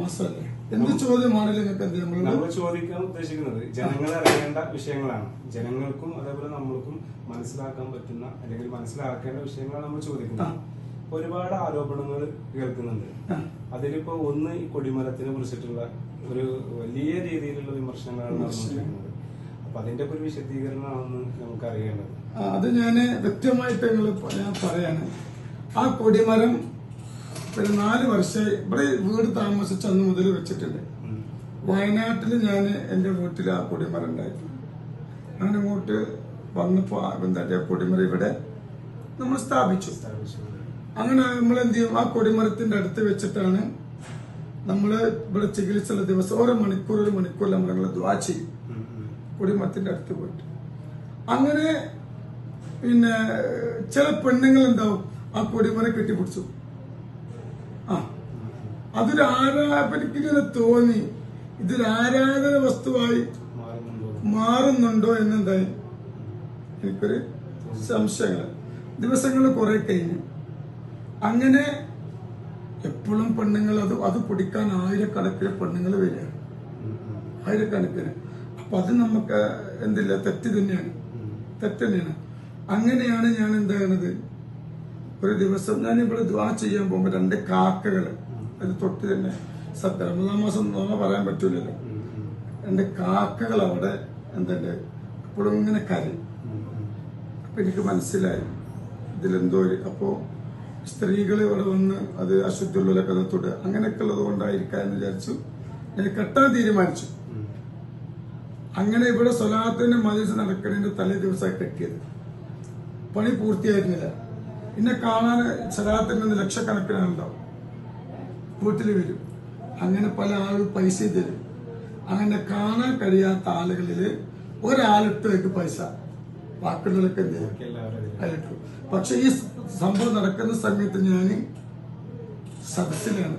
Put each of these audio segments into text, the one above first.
മാസമല്ലേ? എന്ത് ചോദ്യമാണല്ലോ നിങ്ങൾക്ക്? നമ്മൾ ചോദിക്കാൻ ഉദ്ദേശിക്കുന്നത് ജനങ്ങൾ അറിയേണ്ട വിഷയങ്ങളാണ്. ജനങ്ങൾക്കും അതേപോലെ നമ്മൾക്കും മനസ്സിലാക്കാൻ പറ്റുന്ന അല്ലെങ്കിൽ മനസ്സിലാക്കേണ്ട വിഷയങ്ങളാണ് നമ്മൾ ചോദിക്കുന്നത്. ഒരുപാട് ആരോപണങ്ങൾ കേൾക്കുന്നുണ്ട്. അതിലിപ്പോ ഒന്ന് ഈ കൊടിമരത്തിനെ കുറിച്ചിട്ടുള്ള ഒരു വലിയ രീതിയിലുള്ള വിമർശനങ്ങളാണ് നടന്നുകൊണ്ടിരിക്കുന്നത്. അപ്പൊ അതിന്റെ ഒരു വിശദീകരണമാണെന്ന് നമുക്ക് അറിയേണ്ടത്. അത് ഞാൻ വ്യക്തമായിട്ട് ഞാൻ പറയാണ്. ആ കൊടിമരം 4 വർഷം ഇവിടെ വീട് താമസിച്ച അന്ന് മുതൽ വെച്ചിട്ടുണ്ട്. വയനാട്ടിൽ ഞാൻ എന്റെ വീട്ടിൽ ആ കൊടിമരം ഉണ്ടായിരുന്നു. അങ്ങനെ ഇങ്ങോട്ട് വന്നപ്പോ എന്താ കൊടിമരം ഇവിടെ നമ്മൾ സ്ഥാപിച്ചു. അങ്ങനെ നമ്മൾ എന്ത് ചെയ്യും, ആ കൊടിമരത്തിന്റെ അടുത്ത് വെച്ചിട്ടാണ് നമ്മള് ഇവിടെ ചികിത്സയുള്ള ദിവസം ഒരു മണിക്കൂർ നമ്മൾ ദ്വാ ചെയ്യും കൊടിമരത്തിന്റെ അടുത്ത് പോയിട്ട്. അങ്ങനെ പിന്നെ ചില പെണ്ണുങ്ങൾ ഉണ്ടാവും ആ കൊടിമരം കെട്ടിപ്പിടിച്ചു. അതൊരു ആരാധനക്കിങ്ങനെ തോന്നി, ഇതൊരു ആരാധന വസ്തുവായി മാറുന്നുണ്ടോ എന്നെന്തായി എനിക്കൊരു സംശയങ്ങൾ. ദിവസങ്ങൾ കുറെ കഴിഞ്ഞു. അങ്ങനെ എപ്പോഴും പെണ്ണുങ്ങൾ അത് പിടിക്കാൻ ആയിരക്കണക്കിന് പെണ്ണുങ്ങൾ വരിക, ആയിരക്കണക്കിന്. അപ്പൊ അത് നമുക്ക് എന്തില്ല, തെറ്റ് തന്നെയാണ്. അങ്ങനെയാണ് ഞാൻ എന്താകുന്നത്, ഒരു ദിവസം ഞാൻ ഇവിടെ ദ്വാ ചെയ്യാൻ പോകുമ്പോ 2 കാക്കകൾ അത് തൊട്ട് തന്നെ സത്യം റമദാൻ മാസം നോക്കാൻ പറയാൻ പറ്റൂലല്ലോ. 2 കാക്കകൾ അവിടെ എന്തുണ്ട് എപ്പോഴും ഇങ്ങനെ കരയും. അപ്പൊ എനിക്ക് മനസ്സിലായി ഇതിലെന്തോ അപ്പോ സ്ത്രീകൾ ഇവിടെ വന്ന് അത് അശുദ്ധിയുള്ളവരൊക്കെ തൊട്ട് അങ്ങനെയൊക്കെ ഉള്ളത് കൊണ്ടായിരിക്കാം എന്ന് വിചാരിച്ചു. ഞാൻ കെട്ടാൻ തീരുമാനിച്ചു. അങ്ങനെ ഇവിടെ സ്വലാത്തിന്റെ മജ്‌ലിസ് നടക്കുന്നതിന്റെ തലേ ദിവസമായി കെട്ടിയത്. പണി പൂർത്തിയായിരുന്നില്ല. എന്നെ കാണാൻ സ്വലാത്തിന്റെ ലക്ഷക്കണക്കിന് ഉണ്ടാവും, വീട്ടിൽ വരും. അങ്ങനെ പല ആളുകൾ പൈസ തരും. അങ്ങനെ കാണാൻ കഴിയാത്ത ആളുകളില് ഒരാളിട്ട് പൈസ, ബാക്കിയുള്ളവർക്ക് എന്ത് ചെയ്യും. പക്ഷെ ഈ സംഭവം നടക്കുന്ന സമയത്ത് ഞാൻ സദസ്സിലാണ്.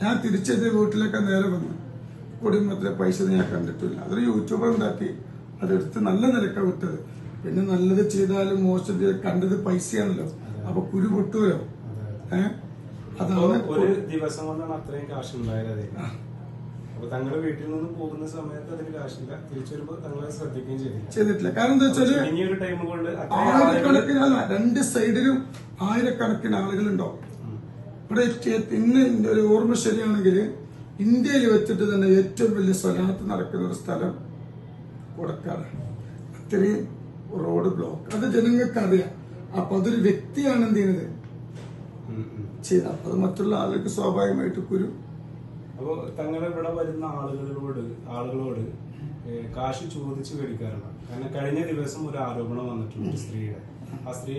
ഞാൻ തിരിച്ചെന്റെ വീട്ടിലൊക്കെ നേരെ വന്നു. കുടുംബത്തിലെ പൈസ ഞാൻ കണ്ടിട്ടില്ല. അതൊരു യൂട്യൂബർ ഉണ്ടാക്കി അതെടുത്ത് നല്ല നിലക്ക വിട്ടത്. പിന്നെ നല്ലത് ചെയ്താലും മോശം കണ്ടത് പൈസയാണല്ലോ, അപ്പൊ കുരു പൊട്ടൂലോ. അതാണ് ഒരു ദിവസം കൊണ്ടാണ് അത്രയും കാശ് ഉണ്ടായത്. അപ്പൊ തങ്ങളുടെ വീട്ടിൽ നിന്ന് പോകുന്ന സമയത്ത് അതിന് കാശില്ല, തിരിച്ചു വരുമ്പോ തങ്ങളെ ശ്രദ്ധിക്കുകയും ചെയ്തിട്ടില്ല. കാരണം എന്താ വെച്ചാല് ഇനിയൊരു ടൈം കൊണ്ട് ആയിരക്കണക്കിന് 2 സൈഡിലും ആയിരക്കണക്കിന് ആളുകളുണ്ടാവും. ഇവിടെ ഇന്ന് ഒരു ഓർമ്മ ശരിയാണെങ്കിൽ ഇന്ത്യയിൽ വെച്ചിട്ട് തന്നെ ഏറ്റവും വലിയ സ്വലാത്ത് നടക്കുന്ന ഒരു സ്ഥലം കൊടക്കാട്. അത്രയും റോഡ് ബ്ലോക്ക്, അത് ജനങ്ങൾക്ക് അറിയാം. അപ്പൊ അതൊരു വ്യക്തിയാണ് എന്ത് ചെയ്യുന്നത് ചെയ്ത, അപ്പൊ അത് മറ്റുള്ള ആളുകൾക്ക് സ്വാഭാവികമായിട്ട് കുരു. അപ്പൊ തങ്ങൾ ഇവിടെ വരുന്ന ആളുകളോട് കാശ് ചോദിച്ച് മേടിക്കാറുണ്ട്. കാരണം കഴിഞ്ഞ ദിവസം ഒരു ആരോപണം വന്നിട്ടുണ്ട് സ്ത്രീയുടെ. ആ സ്ത്രീ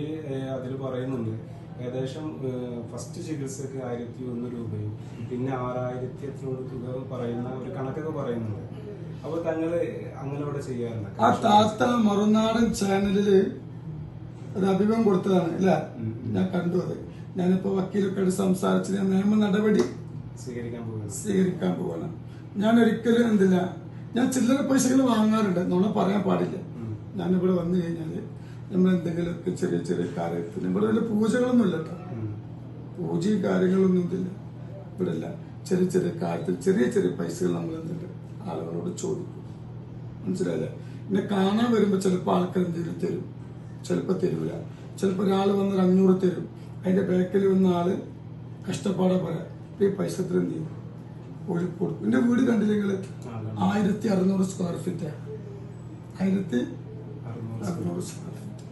അതിൽ പറയുന്നുണ്ട് ഏകദേശം ഫസ്റ്റ് ചികിത്സക്ക് 1001 രൂപയും പിന്നെ 6000 എത്രയോട് തുക പറയുന്ന ഒരു കണക്കൊക്കെ പറയുന്നുണ്ട്. അപ്പൊ തങ്ങള് അങ്ങനെ ഇവിടെ ചെയ്യാറുണ്ട്. ആ താത്ത മറുനാടൻ ചാനലില് ഒരു അഭിമുഖം കൊടുത്തതാണ് അല്ല, ഞാൻ കണ്ടു. അത് ഞാനിപ്പോ വക്കീലൊക്കെ സംസാരിച്ച് ഞാൻ നിയമ നടപടി സ്വീകരിക്കാൻ പോവാണ്. ഞാൻ ഒരിക്കലും എന്തില്ല, ഞാൻ ചില്ലറ പൈസകൾ വാങ്ങാറുണ്ട്, നമ്മൾ പറയാൻ പാടില്ല. ഞാനിവിടെ വന്നു കഴിഞ്ഞാല് നമ്മൾ എന്തെങ്കിലുമൊക്കെ ചെറിയ ചെറിയ കാര്യത്തിന് ഇവിടെ വലിയ പൂജകളൊന്നും ഇല്ല കേട്ടോ. പൂജയും കാര്യങ്ങളൊന്നും ഇതില്ല ഇവിടെ ഇല്ല. ചെറിയ ചെറിയ കാര്യത്തിൽ ചെറിയ ചെറിയ പൈസകൾ നമ്മൾ എന്തുണ്ട് ആളുകളോട് ചോദിക്കും. മനസ്സിലായില്ലേ? എന്നെ കാണാൻ വരുമ്പോ ചിലപ്പോൾ ആൾക്കാർ എന്തെങ്കിലും തരും, ചിലപ്പോ തരൂല. ചിലപ്പോ ഒരാൾ വന്ന് 500 തരും, അതിന്റെ ബാക്കിൽ വന്ന ആള് കഷ്ടപ്പാടെ പറയാം ഈ പൈസ എത്ര എന്ത് ചെയ്യും കൊടുക്കും. എന്റെ വീട് കണ്ടില്ലെങ്കിൽ 1600 സ്ക്വയർ ഫീറ്റ്, 1600 സ്ക്വയർ ഫീറ്റ്.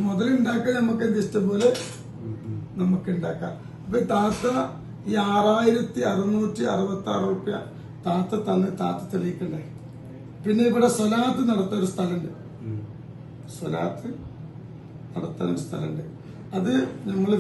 മുതലുണ്ടാക്കാൻ നമുക്ക് എന്ത് ഇഷ്ടംപോലെ നമുക്ക് ഉണ്ടാക്കാം. അപ്പൊ താത്ത ഈ 6666 റുപ്യ താത്ത തന്ന് താത്ത തെളിയിക്കണ്ടായി. പിന്നെ ഇവിടെ സ്വലാത്ത് നടത്താൻ ഒരു സ്ഥലമുണ്ട്, സ്വലാത്ത് നടത്താൻ ഒരു സ്ഥലമുണ്ട്. അത് നമ്മൾ